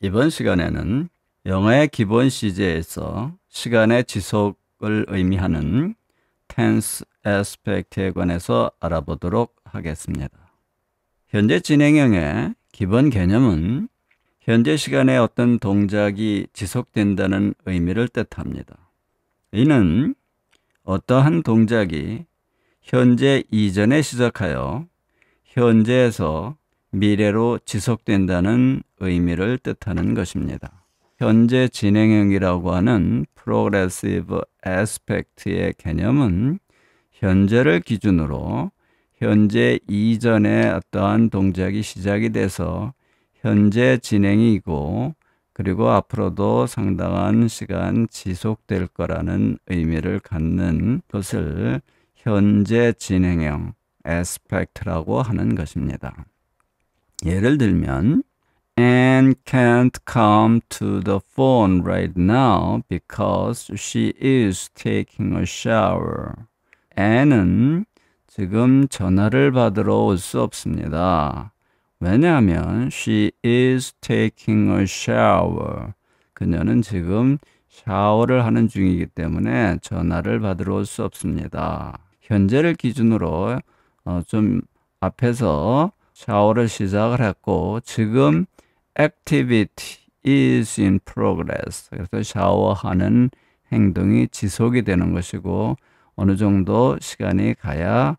이번 시간에는 영어의 기본 시제에서 시간의 지속을 의미하는 tense aspect에 관해서 알아보도록 하겠습니다. 현재 진행형의 기본 개념은 현재 시간에 어떤 동작이 지속된다는 의미를 뜻합니다. 이는 어떠한 동작이 현재 이전에 시작하여 현재에서 미래로 지속된다는 의미를 뜻하는 것입니다. 현재 진행형이라고 하는 Progressive Aspect의 개념은 현재를 기준으로 현재 이전에 어떠한 동작이 시작이 돼서 현재 진행이고 그리고 앞으로도 상당한 시간 지속될 거라는 의미를 갖는 것을 현재 진행형 aspect라고 하는 것입니다. 예를 들면 Anne can't come to the phone right now because she is taking a shower. Anne은 지금 전화를 받으러 올 수 없습니다. 왜냐하면 she is taking a shower. 그녀는 지금 샤워를 하는 중이기 때문에 전화를 받으러 올 수 없습니다. 현재를 기준으로 좀 앞에서 샤워를 시작을 했고 지금 activity is in progress. 그래서 샤워하는 행동이 지속이 되는 것이고 어느 정도 시간이 가야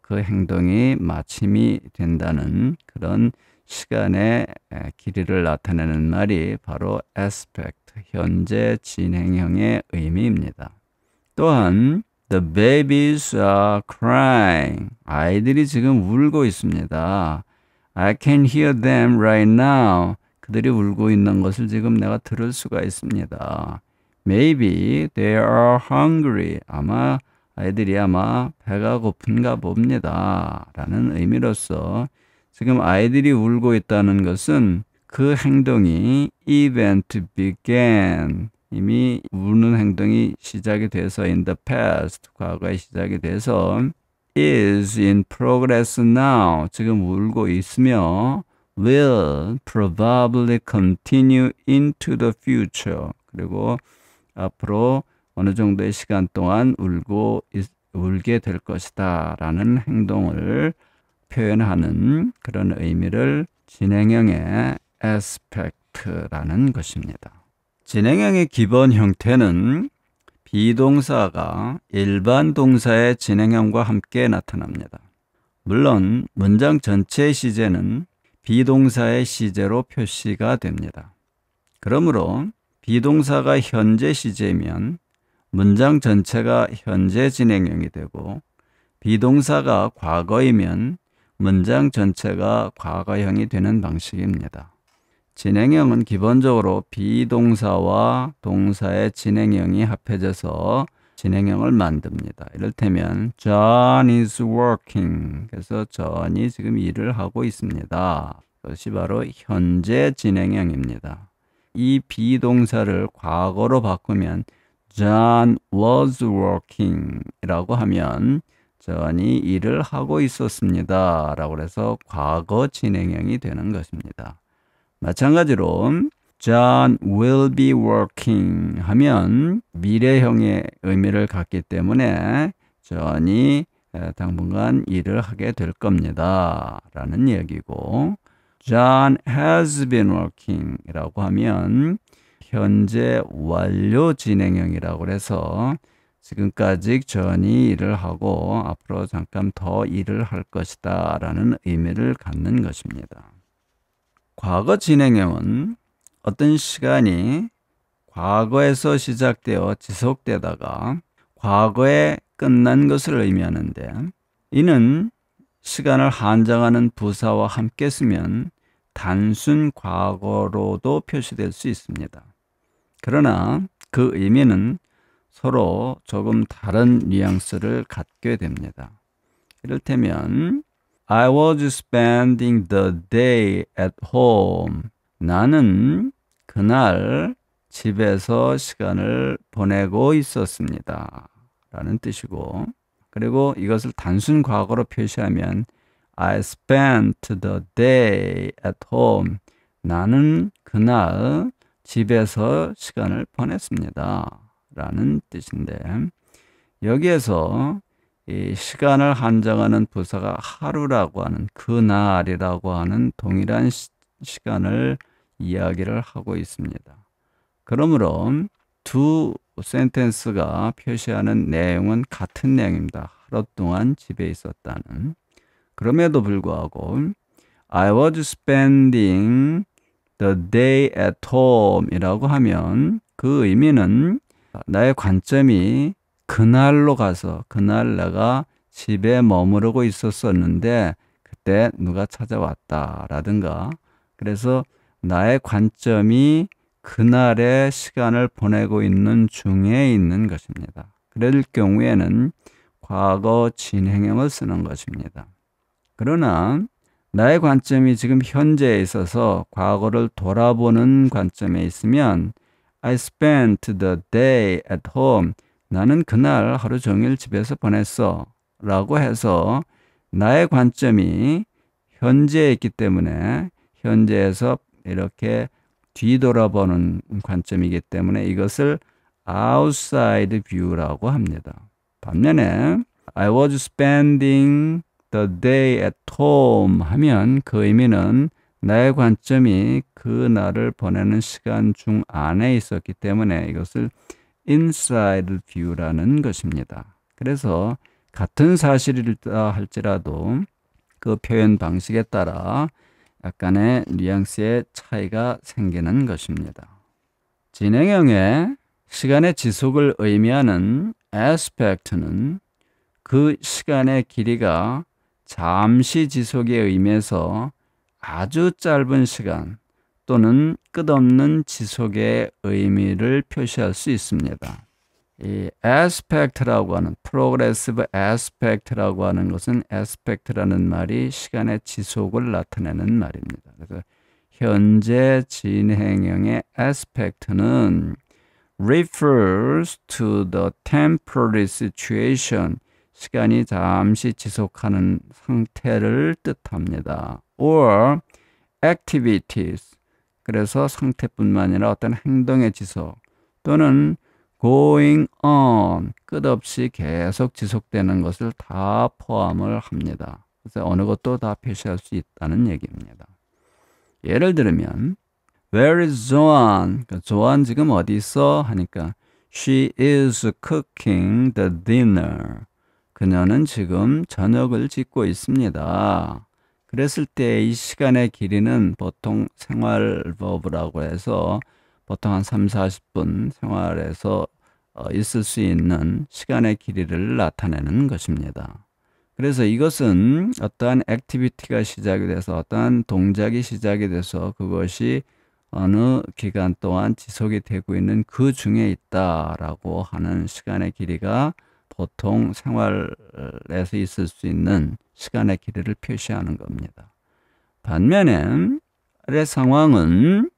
그 행동이 마침이 된다는 그런 시간의 길이를 나타내는 말이 바로 aspect, 현재 진행형의 의미입니다. 또한 The babies are crying. 아이들이 지금 울고 있습니다. I can hear them right now. 그들이 울고 있는 것을 지금 내가 들을 수가 있습니다. Maybe they are hungry. 아이들이 배가 고픈가 봅니다. 라는 의미로서 지금 아이들이 울고 있다는 것은 그 행동이 event began. 이미 우는 행동이 시작이 돼서 in the past, 과거에 시작이 돼서 is in progress now, 지금 울고 있으며 will probably continue into the future, 그리고 앞으로 어느 정도의 시간 동안 울게 될 것이다 라는 행동을 표현하는 그런 의미를 진행형의 aspect라는 것입니다. 진행형의 기본 형태는 비동사가 일반 동사의 진행형과 함께 나타납니다. 물론 문장 전체의 시제는 비동사의 시제로 표시가 됩니다. 그러므로 비동사가 현재 시제이면 문장 전체가 현재 진행형이 되고 비동사가 과거이면 문장 전체가 과거형이 되는 방식입니다. 진행형은 기본적으로 비동사와 동사의 진행형이 합해져서 진행형을 만듭니다. 이를테면 John is working. 그래서 John이 지금 일을 하고 있습니다. 그것이 바로 현재 진행형입니다. 이 비동사를 과거로 바꾸면 John was working 이라고 하면 John이 일을 하고 있었습니다. 라고 해서 과거 진행형이 되는 것입니다. 마찬가지로 John will be working 하면 미래형의 의미를 갖기 때문에 John이 당분간 일을 하게 될 겁니다. 라는 얘기고 John has been working 이라고 하면 현재 완료 진행형이라고 해서 지금까지 John이 일을 하고 앞으로 잠깐 더 일을 할 것이다 라는 의미를 갖는 것입니다. 과거 진행형은 어떤 시간이 과거에서 시작되어 지속되다가 과거에 끝난 것을 의미하는데 이는 시간을 한정하는 부사와 함께 쓰면 단순 과거로도 표시될 수 있습니다. 그러나 그 의미는 서로 조금 다른 뉘앙스를 갖게 됩니다. 이를테면 I was spending the day at home. 나는 그날 집에서 시간을 보내고 있었습니다. 라는 뜻이고 그리고 이것을 단순 과거로 표시하면 I spent the day at home. 나는 그날 집에서 시간을 보냈습니다. 라는 뜻인데, 여기에서 이 시간을 한정하는 부사가 하루라고 하는 그날이라고 하는 동일한 시간을 이야기를 하고 있습니다. 그러므로 두 센텐스가 표시하는 내용은 같은 내용입니다. 하루 동안 집에 있었다는. 그럼에도 불구하고 I was spending the day at home 이라고 하면 그 의미는 나의 관점이 그날로 가서 그날 내가 집에 머무르고 있었었는데 그때 누가 찾아왔다 라든가, 그래서 나의 관점이 그날의 시간을 보내고 있는 중에 있는 것입니다. 그럴 경우에는 과거 진행형을 쓰는 것입니다. 그러나 나의 관점이 지금 현재에 있어서 과거를 돌아보는 관점에 있으면 I spent the day at home. 나는 그날 하루 종일 집에서 보냈어. 라고 해서 나의 관점이 현재에 있기 때문에 현재에서 이렇게 뒤돌아보는 관점이기 때문에 이것을 outside view라고 합니다. 반면에 I was spending the day at home 하면 그 의미는 나의 관점이 그 날을 보내는 시간 중 안에 있었기 때문에 이것을 inside view라는 것입니다. 그래서 같은 사실이라 할지라도 그 표현 방식에 따라 약간의 뉘앙스의 차이가 생기는 것입니다. 진행형의 시간의 지속을 의미하는 aspect는 그 시간의 길이가 잠시 지속의 의미에서 아주 짧은 시간 또는 끝없는 지속의 의미를 표시할 수 있습니다. 이 aspect라고 하는 progressive aspect라고 하는 것은 aspect라는 말이 시간의 지속을 나타내는 말입니다. 그래서 현재 진행형의 aspect는 refers to the temporary situation, 시간이 잠시 지속하는 상태를 뜻합니다. or activities, 그래서 상태뿐만 아니라 어떤 행동의 지속 또는 going on, 끝없이 계속 지속되는 것을 다 포함을 합니다. 그래서 어느 것도 다 표시할 수 있다는 얘기입니다. 예를 들면 Where is Joan? 조안 지금 어디 있어? 하니까 She is cooking the dinner. 그녀는 지금 저녁을 짓고 있습니다. 그랬을 때 이 시간의 길이는 보통 생활버브라고 해서 보통 한 3, 40분 생활에서 있을 수 있는 시간의 길이를 나타내는 것입니다. 그래서 이것은 어떠한 액티비티가 시작이 돼서 어떠한 동작이 시작이 돼서 그것이 어느 기간 동안 지속이 되고 있는 그 중에 있다라고 하는 시간의 길이가 보통 생활에서 있을 수 있는 시간의 길이를 표시하는 겁니다. 반면에 아래 상황은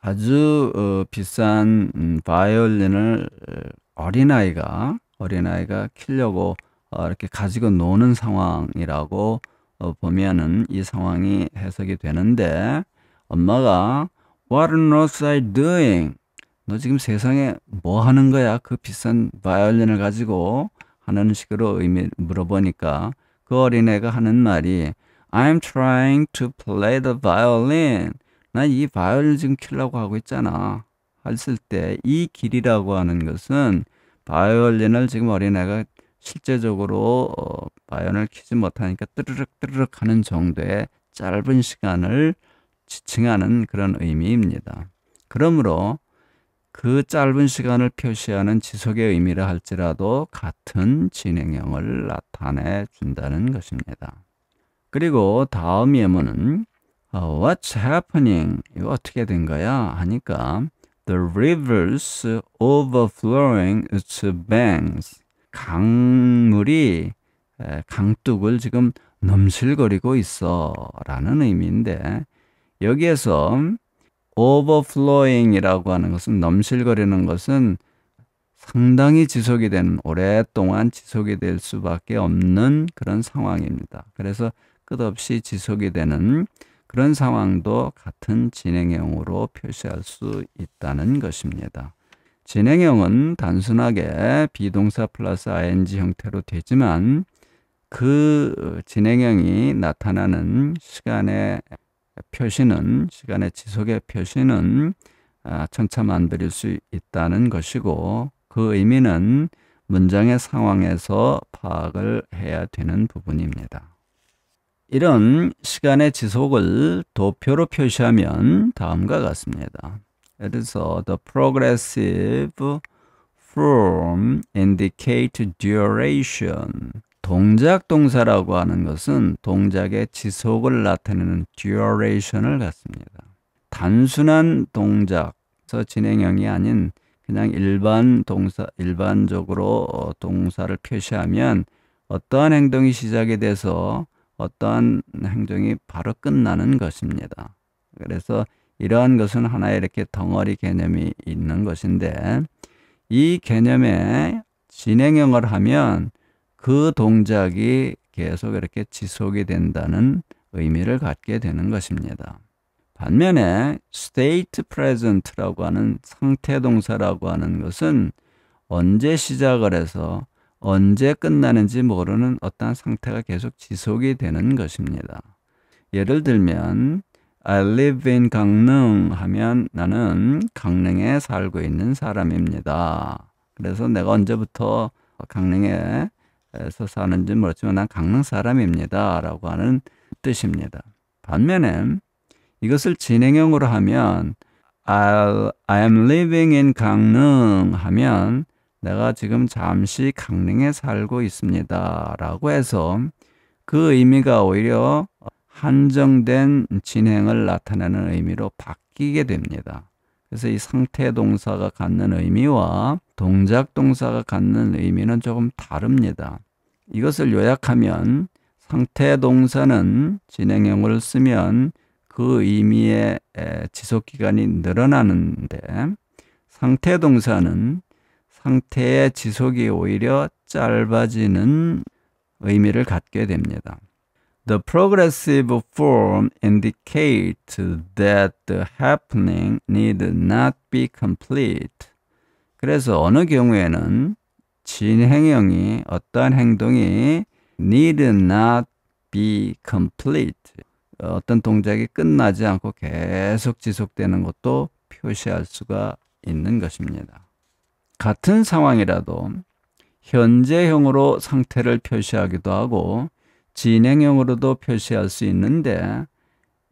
아주 비싼 바이올린을 어린아이가 키려고 이렇게 가지고 노는 상황이라고 보면은 이 상황이 해석이 되는데, 엄마가 What on earth are you doing? 너 지금 세상에 뭐 하는 거야? 그 비싼 바이올린을 가지고 하는 식으로 물어보니까 그 어린애가 하는 말이 I'm trying to play the violin. 난 이 바이올린 지금 키려고 하고 있잖아. 했을 때 이 길이라고 하는 것은 바이올린을 지금 어린애가 실제적으로 바이올린을 키지 못하니까 뜨르륵 하는 정도의 짧은 시간을 지칭하는 그런 의미입니다. 그러므로 그 짧은 시간을 표시하는 지속의 의미라 할지라도 같은 진행형을 나타내 준다는 것입니다. 그리고 다음 예문은 What's happening? 이거 어떻게 된 거야? 하니까 The river's overflowing its banks. 강물이 강둑을 지금 넘실거리고 있어 라는 의미인데, 여기에서 overflowing이라고 하는 것은 넘실거리는 것은 상당히 지속이 되는, 오랫동안 지속이 될 수밖에 없는 그런 상황입니다. 그래서 끝없이 지속이 되는 그런 상황도 같은 진행형으로 표시할 수 있다는 것입니다. 진행형은 단순하게 비동사 플러스 ing 형태로 되지만 그 진행형이 나타나는 시간의 표시는, 시간의 지속의 표시는 천차만별일 수 있다는 것이고, 그 의미는 문장의 상황에서 파악을 해야 되는 부분입니다. 이런 시간의 지속을 도표로 표시하면 다음과 같습니다. 예를 들어서 the progressive form indicate duration. 동작 동사라고 하는 것은 동작의 지속을 나타내는 duration을 갖습니다. 단순한 동작에서 진행형이 아닌 그냥 일반적으로 동사를 표시하면 어떠한 행동이 시작이 돼서 어떠한 행동이 바로 끝나는 것입니다. 그래서 이러한 것은 하나의 이렇게 덩어리 개념이 있는 것인데, 이 개념에 진행형을 하면 그 동작이 계속 이렇게 지속이 된다는 의미를 갖게 되는 것입니다. 반면에 state present라고 하는 상태 동사라고 하는 것은 언제 시작을 해서 언제 끝나는지 모르는 어떠한 상태가 계속 지속이 되는 것입니다. 예를 들면 I live in 강릉 하면 나는 강릉에 살고 있는 사람입니다. 그래서 내가 언제부터 강릉에서 사는지 모르지만 난 강릉 사람입니다 라고 하는 뜻입니다. 반면에 이것을 진행형으로 하면 I am living in 강릉 하면 내가 지금 잠시 강릉에 살고 있습니다 라고 해서 그 의미가 오히려 한정된 진행을 나타내는 의미로 바뀌게 됩니다. 그래서 이 상태 동사가 갖는 의미와 동작 동사가 갖는 의미는 조금 다릅니다. 이것을 요약하면 상태 동사는 진행형을 쓰면 그 의미의 지속기간이 늘어나는데, 상태 동사는 상태의 지속이 오히려 짧아지는 의미를 갖게 됩니다. The progressive form indicates that the happening need not be complete. 그래서 어느 경우에는 진행형이 어떠한 행동이 need not be complete, 어떤 동작이 끝나지 않고 계속 지속되는 것도 표시할 수가 있는 것입니다. 같은 상황이라도 현재형으로 상태를 표시하기도 하고 진행형으로도 표시할 수 있는데,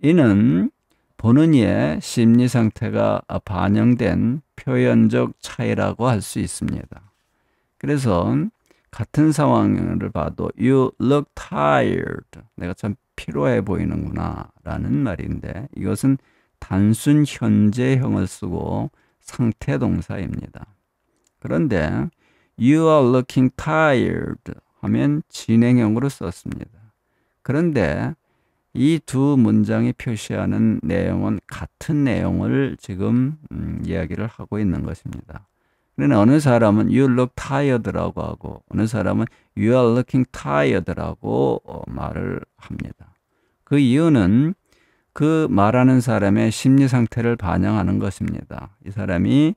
이는 보는 이의 심리 상태가 반영된 표현적 차이라고 할 수 있습니다. 그래서 같은 상황을 봐도 You look tired. 내가 참 피로해 보이는구나 라는 말인데, 이것은 단순 현재형을 쓰고 상태 동사입니다. 그런데 You are looking tired 하면 진행형으로 썼습니다. 그런데 이 두 문장이 표시하는 내용은 같은 내용을 지금 이야기를 하고 있는 것입니다. 그러나 어느 사람은 You look tired라고 하고 어느 사람은 You are looking tired라고 말을 합니다. 그 이유는 그 말하는 사람의 심리 상태를 반영하는 것입니다. 이 사람이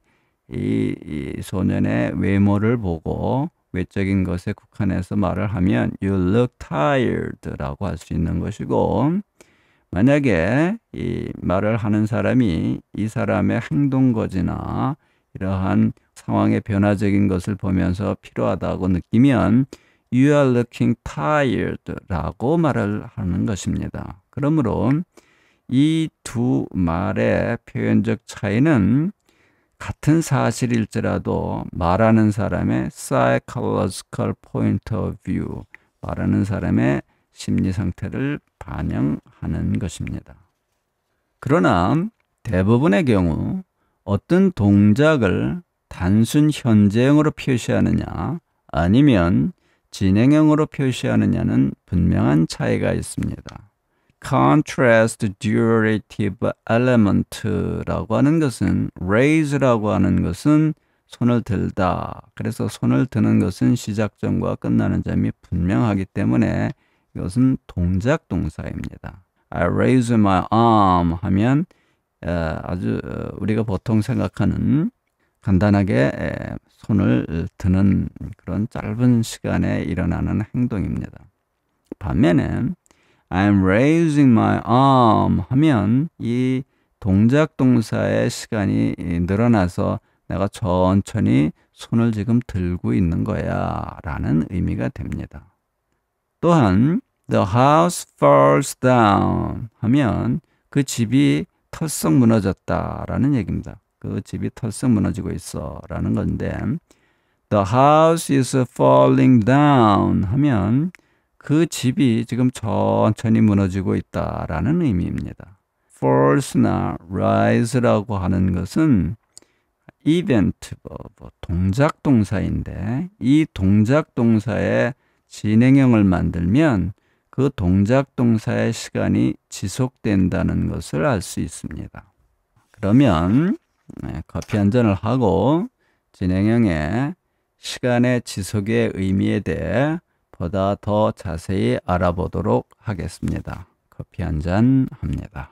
이 소년의 외모를 보고 외적인 것에 국한해서 말을 하면 You look tired라고 할 수 있는 것이고, 만약에 이 말을 하는 사람이 이 사람의 행동거지나 이러한 상황의 변화적인 것을 보면서 피로하다고 느끼면 You are looking tired라고 말을 하는 것입니다. 그러므로 이 두 말의 표현적 차이는 같은 사실일지라도 말하는 사람의 psychological point of view, 말하는 사람의 심리 상태를 반영하는 것입니다. 그러나 대부분의 경우 어떤 동작을 단순 현재형으로 표시하느냐 아니면 진행형으로 표시하느냐는 분명한 차이가 있습니다. contrast durative element라고 하는 것은 raise라고 하는 것은 손을 들다. 그래서 손을 드는 것은 시작점과 끝나는 점이 분명하기 때문에 이것은 동작 동사입니다. I raise my arm 하면 아주 우리가 보통 생각하는 간단하게 손을 드는 그런 짧은 시간에 일어나는 행동입니다. 반면에 I'm raising my arm 하면 이 동작 동사의 시간이 늘어나서 내가 천천히 손을 지금 들고 있는 거야 라는 의미가 됩니다. 또한 The house falls down 하면 그 집이 털썩 무너졌다라는 얘기입니다. 그 집이 털썩 무너지고 있어 라는 건데 The house is falling down 하면 그 집이 지금 천천히 무너지고 있다라는 의미입니다. falls나 rise라고 하는 것은 이벤트, 동작 동사인데 이 동작 동사의 진행형을 만들면 그 동작 동사의 시간이 지속된다는 것을 알 수 있습니다. 그러면 커피 한 잔을 하고 진행형의 시간의 지속의 의미에 대해 보다 더 자세히 알아보도록 하겠습니다. 커피 한 잔 합니다.